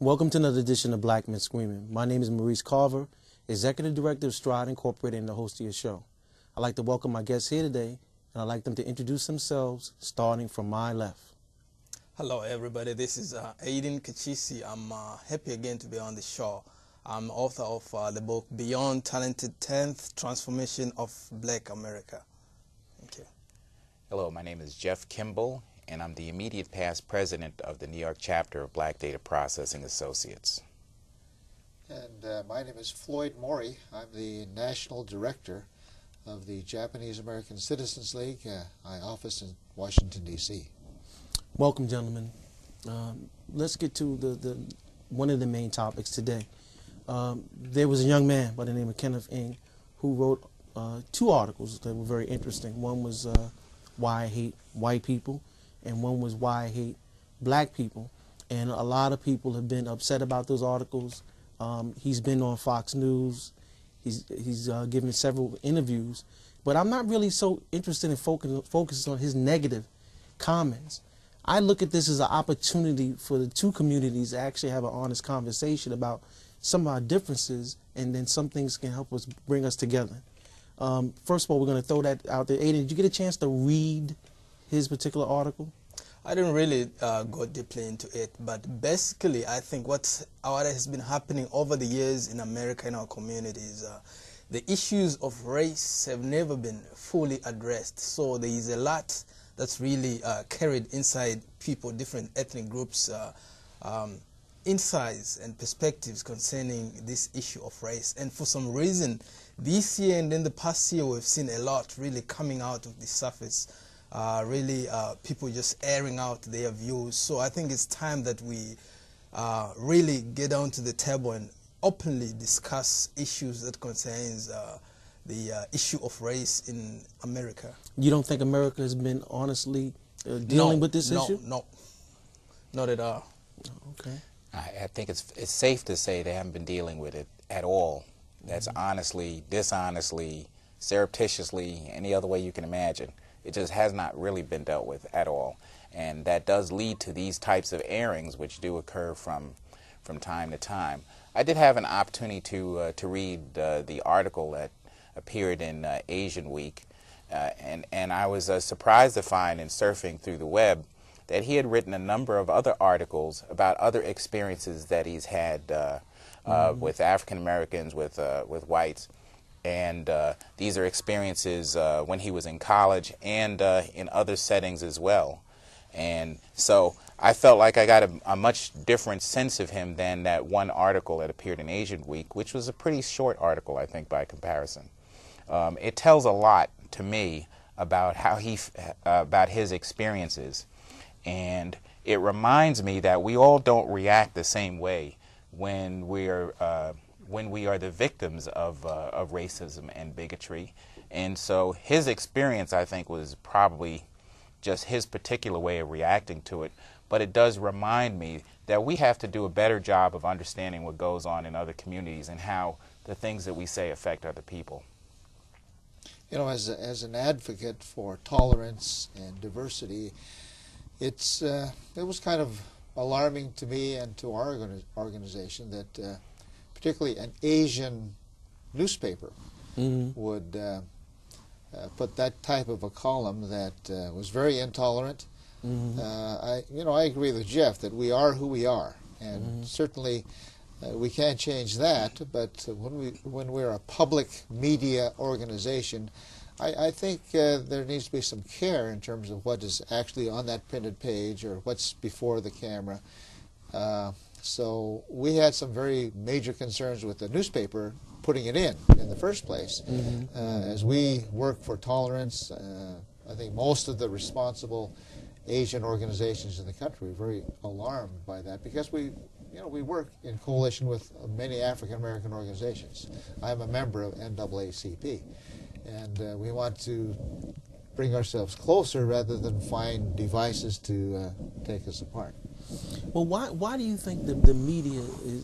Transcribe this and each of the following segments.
Welcome to another edition of Black Men Screaming. My name is Maurice Carver, Executive Director of Stride Incorporated and the host of your show. I'd like to welcome my guests here today, and I'd like them to introduce themselves, starting from my left. Hello, everybody. This is Aiden Kachisi. I'm happy again to be on the show. I'm author of the book Beyond Talented 10th Transformation of Black America. Thank you. Hello, my name is Jeff Kimball, and I'm the immediate past president of the New York chapter of Black Data Processing Associates. And my name is Floyd Mori. I'm the national director of the Japanese American Citizens League. I office in Washington, D.C. Welcome, gentlemen. Let's get to the one of the main topics today. There was a young man by the name of Kenneth In who wrote two articles that were very interesting. One was Why I Hate White People, and one was Why I Hate Black People. And a lot of people have been upset about those articles. He's been on Fox News. He's given several interviews. But I'm not really so interested in focusing on his negative comments. I look at this as an opportunity for the two communities to actually have an honest conversation about some of our differences, and then some things can help us bring us together. First of all, we're going to throw that out there. Aiden, did you get a chance to read his particular article? I didn't really go deeply into it, but basically I think what has been happening over the years in America, in our communities, the issues of race have never been fully addressed. So there is a lot that's really carried inside people, different ethnic groups, insights and perspectives concerning this issue of race. And for some reason, this year and in the past year, we've seen a lot really coming out of the surface, people just airing out their views. So I think it's time that we really get down to the table and openly discuss issues that concerns the issue of race in America. You don't think America has been honestly dealing with this issue? No, not at all. Okay. I think it's safe to say they haven't been dealing with it at all. That's honestly, dishonestly, surreptitiously, any other way you can imagine. It just has not really been dealt with at all. And that does lead to these types of airings, which do occur from time to time. I did have an opportunity to read the article that appeared in Asian Week, and I was surprised to find in surfing through the web that he had written a number of other articles about other experiences that he's had with African Americans, with whites. And these are experiences when he was in college and in other settings as well. And so I felt like I got a much different sense of him than that one article that appeared in Asian Week, which was a pretty short article, I think, by comparison. It tells a lot to me about how about his experiences. And it reminds me that we all don't react the same way when we are the victims of racism and bigotry. And so his experience, I think, was probably just his particular way of reacting to it. But it does remind me that we have to do a better job of understanding what goes on in other communities and how the things that we say affect other people. You know, as an advocate for tolerance and diversity, it was kind of alarming to me and to our organization that particularly an Asian newspaper would put that type of a column that was very intolerant. I agree with Jeff that we are who we are, and certainly we can't change that. But when we're a public media organization, I think there needs to be some care in terms of what is actually on that printed page or what's before the camera. So we had some very major concerns with the newspaper putting it in the first place. As we work for tolerance, I think most of the responsible Asian organizations in the country are very alarmed by that, because we work in coalition with many African American organizations. I'm a member of NAACP, and we want to bring ourselves closer rather than find devices to take us apart. Well, why do you think the media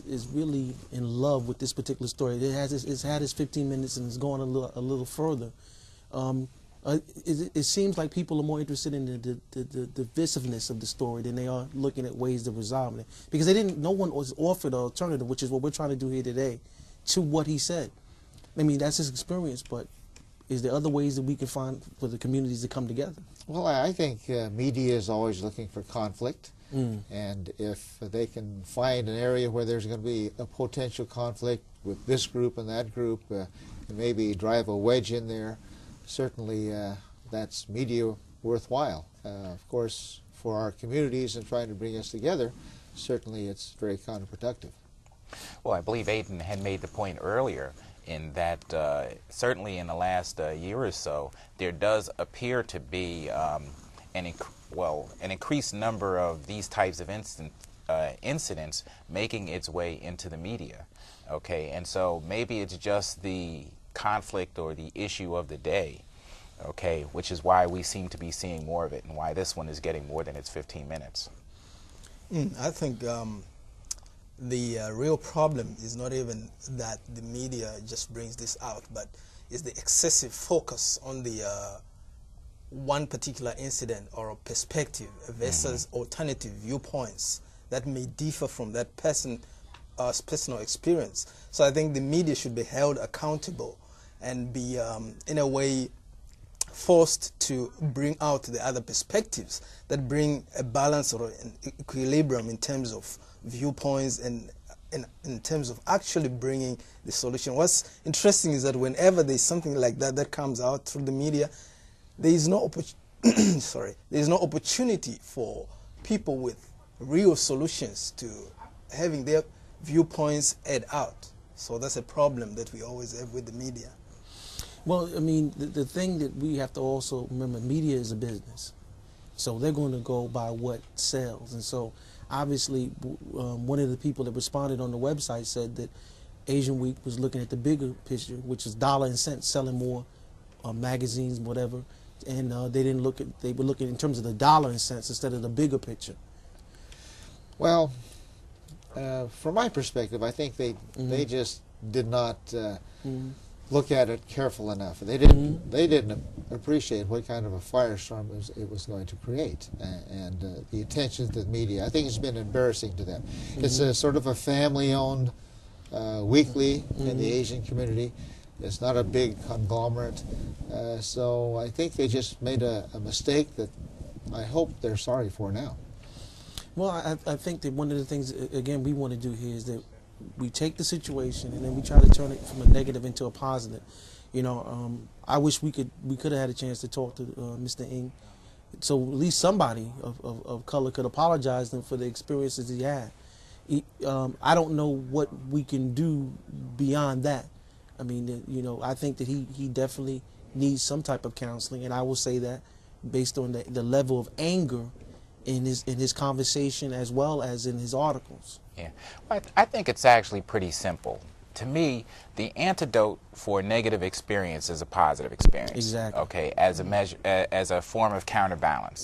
is really in love with this particular story? It's had its 15 minutes and it's going a little further. It seems like people are more interested in the divisiveness of the story than they are looking at ways to resolve it. Because no one was offered an alternative, which is what we're trying to do here today, to what he said. I mean, that's his experience, but is there other ways that we can find for the communities to come together? Well, I think media is always looking for conflict. And if they can find an area where there's going to be a potential conflict with this group and that group, and maybe drive a wedge in there, certainly that's media worthwhile. Of course, for our communities and trying to bring us together, certainly it's very counterproductive. Well, I believe Aiden had made the point earlier in that certainly in the last year or so, there does appear to be an increased number of these types of incidents making its way into the media. Okay, and so maybe it's just the conflict or the issue of the day, okay, which is why we seem to be seeing more of it and why this one is getting more than its 15 minutes. I think the real problem is not even that the media just brings this out, but is the excessive focus on the one particular incident or perspective versus alternative viewpoints that may differ from that person's personal experience. So I think the media should be held accountable and be, in a way, forced to bring out the other perspectives that bring a balance or an equilibrium in terms of viewpoints and in terms of actually bringing the solution. What's interesting is that whenever there's something like that comes out through the media, there is no opportunity for people with real solutions to having their viewpoints aired out. So that's a problem that we always have with the media. Well, I mean, the thing that we have to also remember, media is a business. So they're going to go by what sells. And so obviously one of the people that responded on the website said that Asian Week was looking at the bigger picture, which is dollar and cents, selling more magazines, whatever. And they were looking in terms of the dollar and cents instead of the bigger picture. Well, from my perspective, I think they just did not look at it careful enough. They didn't appreciate what kind of a firestorm it was going to create, and the attention to the media. I think it's been embarrassing to them. It's a sort of a family-owned weekly in the Asian community. It's not a big conglomerate, so I think they just made a mistake that I hope they're sorry for now. Well, I think that one of the things, again, we want to do here is that we take the situation and then we try to turn it from a negative into a positive. You know, I wish we could have had a chance to talk to Mr. In, so at least somebody of color could apologize to him for the experiences he had. I don't know what we can do beyond that. I mean, you know, I think that he definitely needs some type of counseling, and I will say that based on the level of anger in his conversation as well as in his articles. Yeah, well, I think it's actually pretty simple. To me, the antidote for a negative experience is a positive experience. Exactly. Okay, as a measure, as a form of counterbalance.